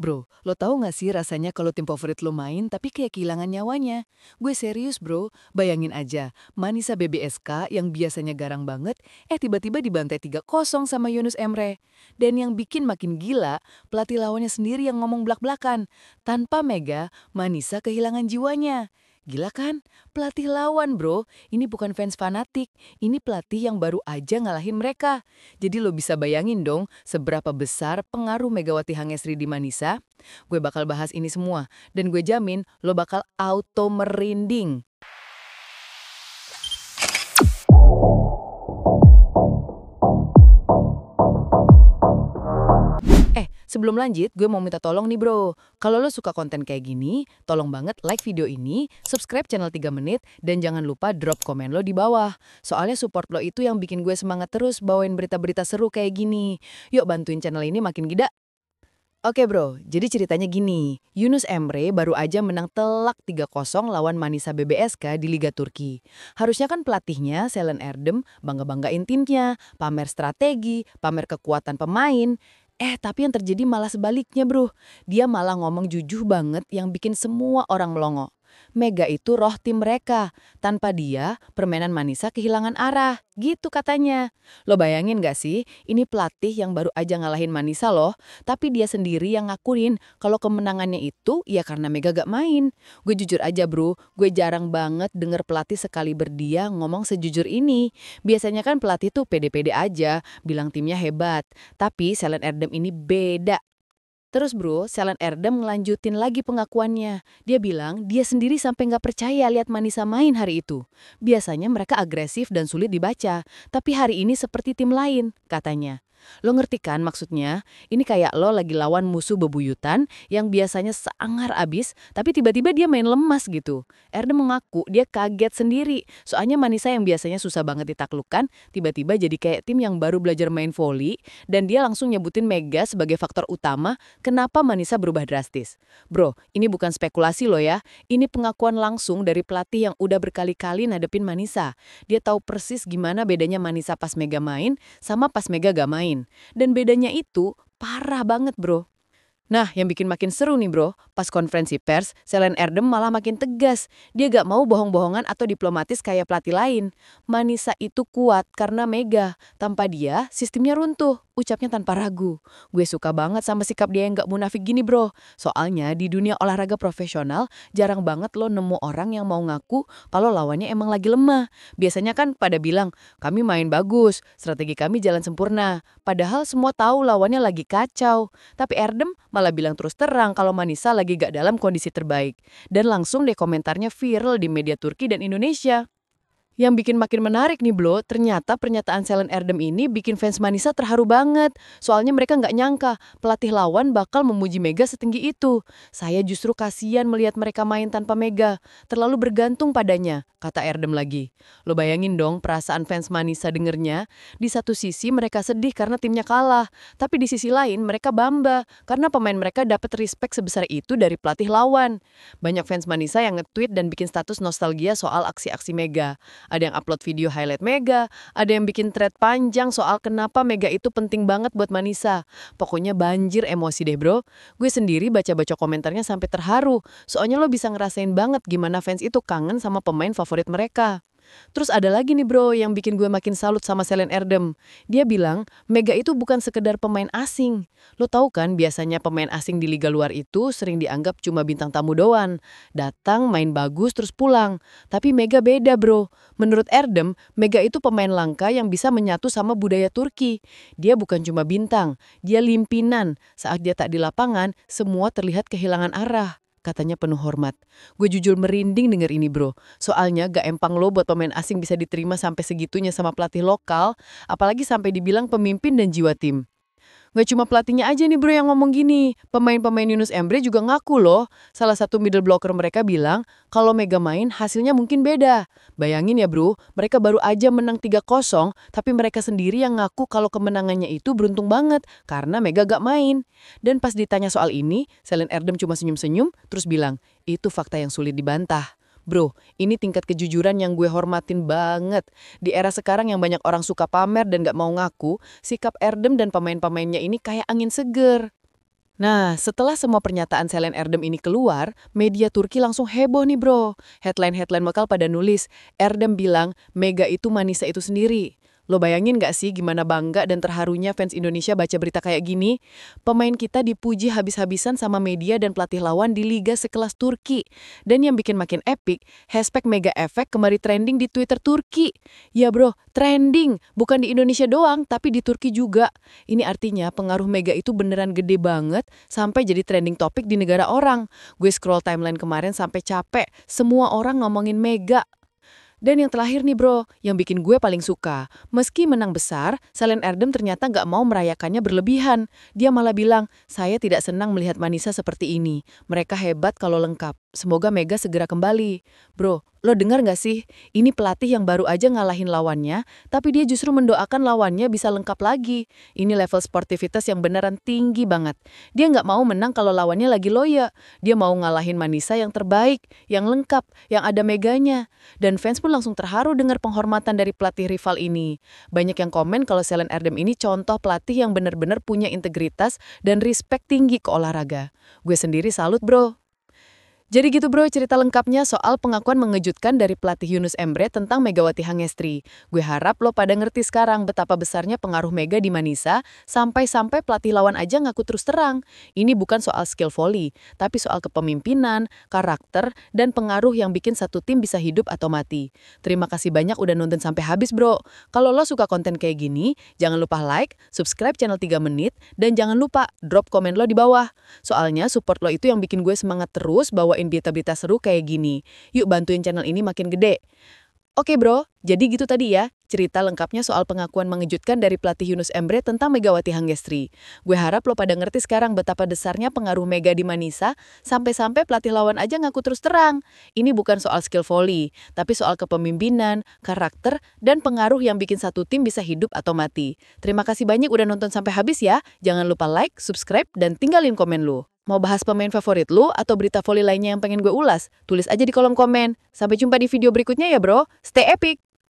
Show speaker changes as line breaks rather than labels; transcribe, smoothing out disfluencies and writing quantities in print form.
Bro, lo tahu nggak sih rasanya kalau tim favorit lo main tapi kayak kehilangan nyawanya? Gue serius bro, bayangin aja, Manisa BBSK yang biasanya garang banget, tiba-tiba dibantai 3-0 sama Yunus Emre. Dan yang bikin makin gila, pelatih lawannya sendiri yang ngomong blak-blakan. Tanpa Mega, Manisa kehilangan jiwanya. Gila kan? Pelatih lawan bro, ini bukan fans fanatik, ini pelatih yang baru aja ngalahin mereka. Jadi lo bisa bayangin dong seberapa besar pengaruh Megawati Hangesri di Manisa. Gue bakal bahas ini semua, dan gue jamin lo bakal auto merinding. Sebelum lanjut, gue mau minta tolong nih bro. Kalau lo suka konten kayak gini, tolong banget like video ini, subscribe channel 3 menit, dan jangan lupa drop komen lo di bawah. Soalnya support lo itu yang bikin gue semangat terus bawain berita-berita seru kayak gini. Yuk bantuin channel ini makin gida. Oke bro, jadi ceritanya gini. Yunus Emre baru aja menang telak 3-0 lawan Manisa BBSK di Liga Turki. Harusnya kan pelatihnya, Selen Erdem, bangga-banggain timnya, pamer strategi, pamer kekuatan pemain. Tapi yang terjadi malah sebaliknya bro. Dia malah ngomong jujur banget yang bikin semua orang melongo. Mega itu roh tim mereka. Tanpa dia, permainan Manisa kehilangan arah. Gitu katanya. Lo bayangin gak sih, ini pelatih yang baru aja ngalahin Manisa loh. Tapi dia sendiri yang ngakuin kalau kemenangannya itu ya karena Mega gak main. Gue jujur aja bro, gue jarang banget denger pelatih sekali berdia ngomong sejujur ini. Biasanya kan pelatih tuh pede-pede aja, bilang timnya hebat. Tapi Selen Erdem ini beda. Terus bro, Selen Erdem ngelanjutin lagi pengakuannya. Dia bilang dia sendiri sampai nggak percaya lihat Manisa main hari itu. Biasanya mereka agresif dan sulit dibaca, tapi hari ini seperti tim lain, katanya. Lo ngerti kan maksudnya? Ini kayak lo lagi lawan musuh bebuyutan yang biasanya sangar abis, tapi tiba-tiba dia main lemas gitu. Erdem mengaku dia kaget sendiri, soalnya Manisa yang biasanya susah banget ditaklukkan, tiba-tiba jadi kayak tim yang baru belajar main volley, dan dia langsung nyebutin Mega sebagai faktor utama kenapa Manisa berubah drastis. Bro, ini bukan spekulasi lo ya, ini pengakuan langsung dari pelatih yang udah berkali-kali nadepin Manisa. Dia tahu persis gimana bedanya Manisa pas Mega main sama pas Mega gak main. Dan bedanya itu parah banget bro. Nah, yang bikin makin seru nih bro, pas konferensi pers, Selen Erdem malah makin tegas. Dia gak mau bohong-bohongan atau diplomatis kayak pelatih lain. Manisa itu kuat karena Mega. Tanpa dia, sistemnya runtuh. Ucapnya tanpa ragu. Gue suka banget sama sikap dia yang gak munafik gini bro. Soalnya di dunia olahraga profesional, jarang banget lo nemu orang yang mau ngaku kalau lawannya emang lagi lemah. Biasanya kan pada bilang, kami main bagus, strategi kami jalan sempurna. Padahal semua tahu lawannya lagi kacau. Tapi Erdem malah bilang terus terang kalau Manisa lagi gak dalam kondisi terbaik. Dan langsung deh komentarnya viral di media Turki dan Indonesia. Yang bikin makin menarik nih bro, ternyata pernyataan Selen Erdem ini bikin fans Manisa terharu banget. Soalnya mereka nggak nyangka pelatih lawan bakal memuji Mega setinggi itu. Saya justru kasihan melihat mereka main tanpa Mega, terlalu bergantung padanya, kata Erdem lagi. Lo bayangin dong perasaan fans Manisa dengernya. Di satu sisi mereka sedih karena timnya kalah, tapi di sisi lain mereka bangga karena pemain mereka dapat respect sebesar itu dari pelatih lawan. Banyak fans Manisa yang nge-tweet dan bikin status nostalgia soal aksi-aksi Mega. Ada yang upload video highlight Mega, ada yang bikin thread panjang soal kenapa Mega itu penting banget buat Manisa. Pokoknya banjir emosi deh bro. Gue sendiri baca-baca komentarnya sampai terharu. Soalnya lo bisa ngerasain banget gimana fans itu kangen sama pemain favorit mereka. Terus ada lagi nih bro yang bikin gue makin salut sama Selen Erdem. Dia bilang Mega itu bukan sekedar pemain asing. Lo tahu kan biasanya pemain asing di liga luar itu sering dianggap cuma bintang tamu doang. Datang, main bagus, terus pulang. Tapi Mega beda bro. Menurut Erdem, Mega itu pemain langka yang bisa menyatu sama budaya Turki. Dia bukan cuma bintang, dia limpinan. Saat dia tak di lapangan, semua terlihat kehilangan arah. Katanya penuh hormat. Gue jujur merinding denger ini bro. Soalnya gak empang lo buat pemain asing bisa diterima sampai segitunya sama pelatih lokal. Apalagi sampai dibilang pemimpin dan jiwa tim. Gak cuma pelatihnya aja nih bro yang ngomong gini. Pemain-pemain Yunus Emre juga ngaku loh. Salah satu middle blocker mereka bilang kalau Mega main hasilnya mungkin beda. Bayangin ya bro, mereka baru aja menang 3-0 tapi mereka sendiri yang ngaku kalau kemenangannya itu beruntung banget karena Mega gak main. Dan pas ditanya soal ini, Selen Erdem cuma senyum-senyum terus bilang itu fakta yang sulit dibantah. Bro, ini tingkat kejujuran yang gue hormatin banget. Di era sekarang yang banyak orang suka pamer dan gak mau ngaku, sikap Erdem dan pemain-pemainnya ini kayak angin seger. Nah, setelah semua pernyataan Selen Erdem ini keluar, media Turki langsung heboh nih bro. Headline-headline bakal pada nulis, Erdem bilang Mega itu Manisa itu sendiri. Lo bayangin gak sih gimana bangga dan terharunya fans Indonesia baca berita kayak gini? Pemain kita dipuji habis-habisan sama media dan pelatih lawan di liga sekelas Turki. Dan yang bikin makin epic, hashtag Mega Effect kembali trending di Twitter Turki. Ya bro, trending. Bukan di Indonesia doang, tapi di Turki juga. Ini artinya pengaruh Mega itu beneran gede banget sampai jadi trending topik di negara orang. Gue scroll timeline kemarin sampai capek, semua orang ngomongin Mega. Dan yang terakhir nih bro, yang bikin gue paling suka. Meski menang besar, Selen Erdem ternyata nggak mau merayakannya berlebihan. Dia malah bilang, saya tidak senang melihat Manisa seperti ini. Mereka hebat kalau lengkap. Semoga Mega segera kembali. Bro, lo dengar nggak sih? Ini pelatih yang baru aja ngalahin lawannya, tapi dia justru mendoakan lawannya bisa lengkap lagi. Ini level sportivitas yang beneran tinggi banget. Dia nggak mau menang kalau lawannya lagi loyo. Dia mau ngalahin Manisa yang terbaik, yang lengkap, yang ada Meganya. Dan fans pun langsung terharu dengar penghormatan dari pelatih rival ini. Banyak yang komen kalau Selen Erdem ini contoh pelatih yang benar-benar punya integritas dan respect tinggi ke olahraga. Gue sendiri salut bro. Jadi gitu bro cerita lengkapnya soal pengakuan mengejutkan dari pelatih Yunus Emre tentang Megawati Hangestri. Gue harap lo pada ngerti sekarang betapa besarnya pengaruh Mega di Manisa, sampai-sampai pelatih lawan aja ngaku terus terang. Ini bukan soal skill volley, tapi soal kepemimpinan, karakter, dan pengaruh yang bikin satu tim bisa hidup atau mati. Terima kasih banyak udah nonton sampai habis bro. Kalau lo suka konten kayak gini, jangan lupa like, subscribe channel 3 menit, dan jangan lupa drop komen lo di bawah. Soalnya support lo itu yang bikin gue semangat terus bawain berita-berita seru kayak gini. Yuk bantuin channel ini makin gede. Oke bro, jadi gitu tadi ya, cerita lengkapnya soal pengakuan mengejutkan dari pelatih Yunus Emre tentang Megawati Hangestri. Gue harap lo pada ngerti sekarang betapa besarnya pengaruh Mega di Manisa, sampai-sampai pelatih lawan aja ngaku terus terang. Ini bukan soal skill volley, tapi soal kepemimpinan, karakter, dan pengaruh yang bikin satu tim bisa hidup atau mati. Terima kasih banyak udah nonton sampai habis ya. Jangan lupa like, subscribe, dan tinggalin komen lo. Mau bahas pemain favorit lu atau berita voli lainnya yang pengen gue ulas? Tulis aja di kolom komen. Sampai jumpa di video berikutnya ya bro. Stay epic!